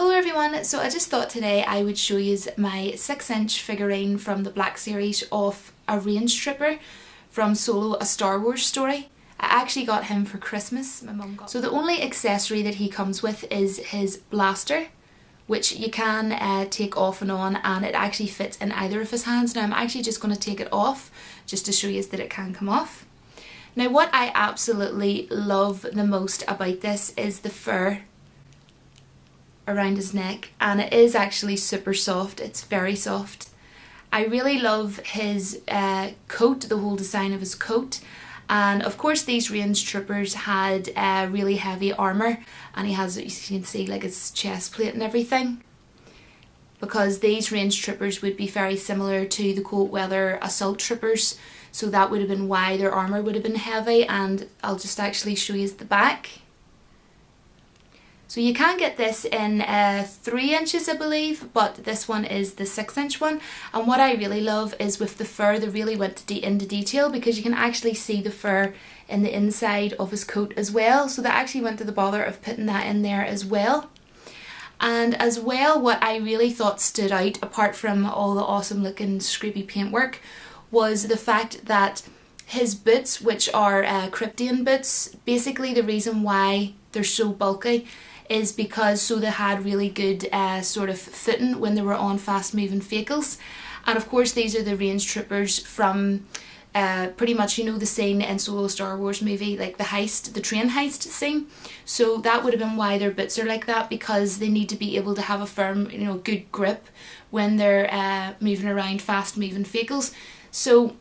Hello everyone, so I just thought today I would show you my 6-inch figurine from the Black series of a range trooper from Solo: A Star Wars Story. I actually got him for Christmas, my mum got him. So the only accessory that he comes with is his blaster, which you can take off and on, and it actually fits in either of his hands. Now I'm actually just going to take it off just to show you that it can come off. Now what I absolutely love the most about this is the fur around his neck, and it is actually super soft. It's very soft. I really love his coat, the whole design of his coat, and of course these range troopers had really heavy armour, and he has, as you can see, like his chest plate and everything, because these range troopers would be very similar to the cold weather assault troopers, so that would have been why their armour would have been heavy. And I'll just actually show you the back. So you can get this in 3 inches I believe, but this one is the 6-inch one. And what I really love is with the fur, they really went into detail, because you can actually see the fur in the inside of his coat as well. So they actually went to the bother of putting that in there as well. And as well, what I really thought stood out, apart from all the awesome looking scrapey paintwork, was the fact that his boots, which are Krypton boots, basically the reason why they're so bulky is because they had really good sort of footing when they were on fast moving vehicles. And of course these are the range troopers from pretty much, you know, the scene in Solo: Star Wars movie, like the heist, the train heist scene. So that would have been why their boots are like that, because they need to be able to have a firm, you know, good grip when they're moving around fast moving vehicles. So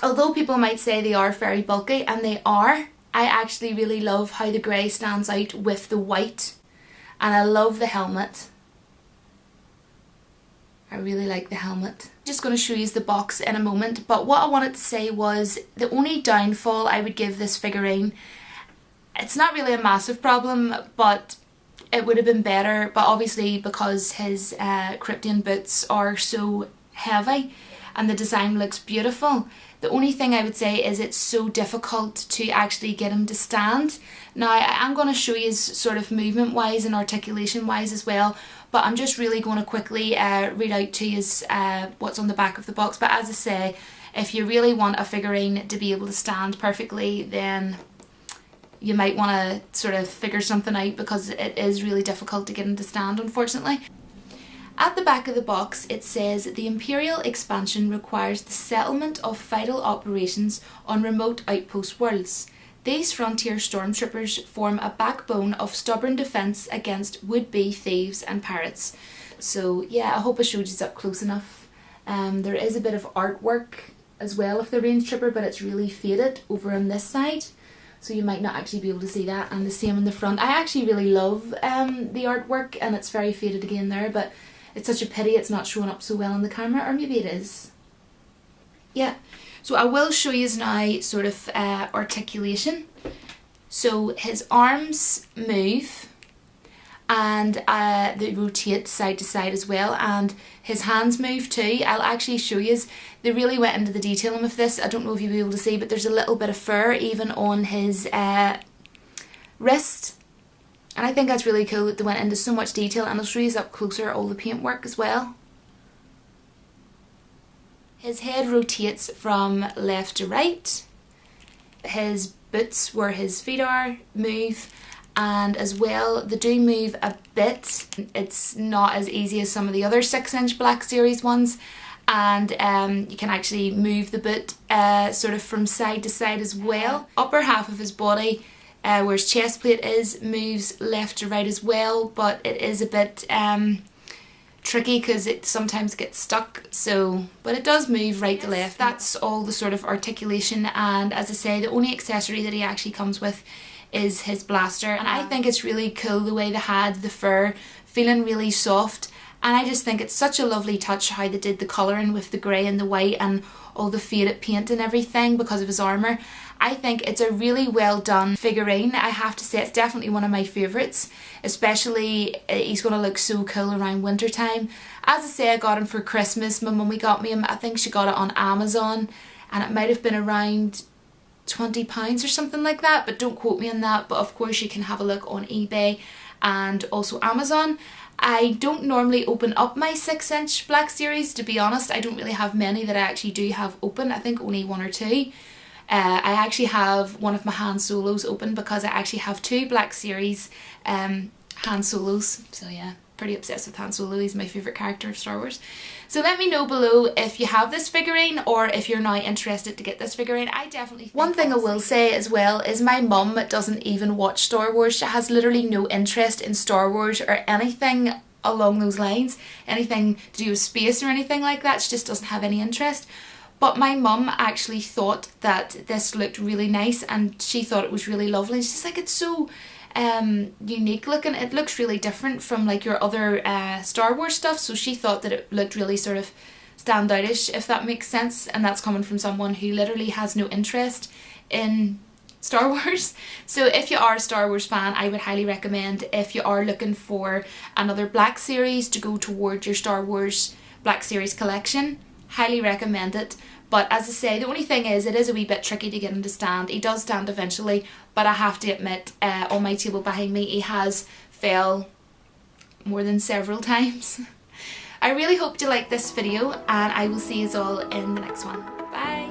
although people might say they are very bulky, and they are, I actually really love how the grey stands out with the white, and I love the helmet. I really like the helmet. I'm just going to show you the box in a moment, but what I wanted to say was the only downfall I would give this figurine, it's not really a massive problem, but it would have been better, but obviously because his Krypton boots are so heavy and the design looks beautiful, the only thing I would say is it's so difficult to actually get him to stand. Now I am going to show you sort of movement wise and articulation wise as well, but I'm just really going to quickly read out to you what's on the back of the box. But as I say, if you really want a figurine to be able to stand perfectly, then you might want to sort of figure something out, because it is really difficult to get him to stand, unfortunately. At the back of the box it says the Imperial expansion requires the settlement of vital operations on remote outpost worlds. These frontier stormtroopers form a backbone of stubborn defence against would-be thieves and pirates. So yeah, I hope I showed you up close enough. There is a bit of artwork as well of the range trooper, but it's really faded over on this side, so you might not actually be able to see that, and the same in the front. I actually really love the artwork, and it's very faded again there, but it's such a pity it's not showing up so well on the camera, or maybe it is. Yeah, so I will show you now sort of articulation. So his arms move, and they rotate side to side as well, and his hands move too. I'll actually show you. They really went into the detailing with this. I don't know if you'll be able to see, but there's a little bit of fur even on his wrist. And I think that's really cool that they went into so much detail, and I'll show you up closer all the paintwork as well. His head rotates from left to right. His boots, where his feet are, move, and as well they do move a bit. It's not as easy as some of the other 6-inch Black series ones, and you can actually move the boot sort of from side to side as well. Upper half of his body, where his chest plate is, moves left to right as well, but it is a bit tricky because it sometimes gets stuck, but it does move right to left. That's all the sort of articulation, and as I say, the only accessory that he actually comes with is his blaster, and I think it's really cool the way they had the fur feeling really soft, and I just think it's such a lovely touch how they did the colouring with the grey and the white and all the faded paint and everything because of his armour. I think it's a really well done figurine. I have to say it's definitely one of my favourites, especially he's going to look so cool around winter time. As I say, I got him for Christmas. My mummy got me him. I think she got it on Amazon, and it might have been around £20 or something like that, but don't quote me on that. But of course you can have a look on eBay and also Amazon. I don't normally open up my 6-inch Black Series, to be honest. I don't really have many that I actually do have open. I think only 1 or 2. I actually have one of my Han Solos open because I actually have 2 Black Series Han Solos. So yeah, pretty obsessed with Han Solo. He's my favourite character of Star Wars. So let me know below if you have this figurine or if you're now interested to get this figurine. I definitely think, one thing I will say as well is my mum doesn't even watch Star Wars. She has literally no interest in Star Wars or anything along those lines. Anything to do with space or anything like that. She just doesn't have any interest. But my mum actually thought that this looked really nice and she thought it was really lovely. She's like, it's so unique looking. It looks really different from like your other Star Wars stuff, so she thought that it looked really sort of standoutish, if that makes sense, and that's coming from someone who literally has no interest in Star Wars. So if you are a Star Wars fan, I would highly recommend, if you are looking for another Black Series to go toward your Star Wars Black Series collection, highly recommend it. But as I say, the only thing is, it is a wee bit tricky to get him to stand. He does stand eventually, but I have to admit, on my table behind me, he has fell more than several times. I really hope you like this video, and I will see you all in the next one. Bye!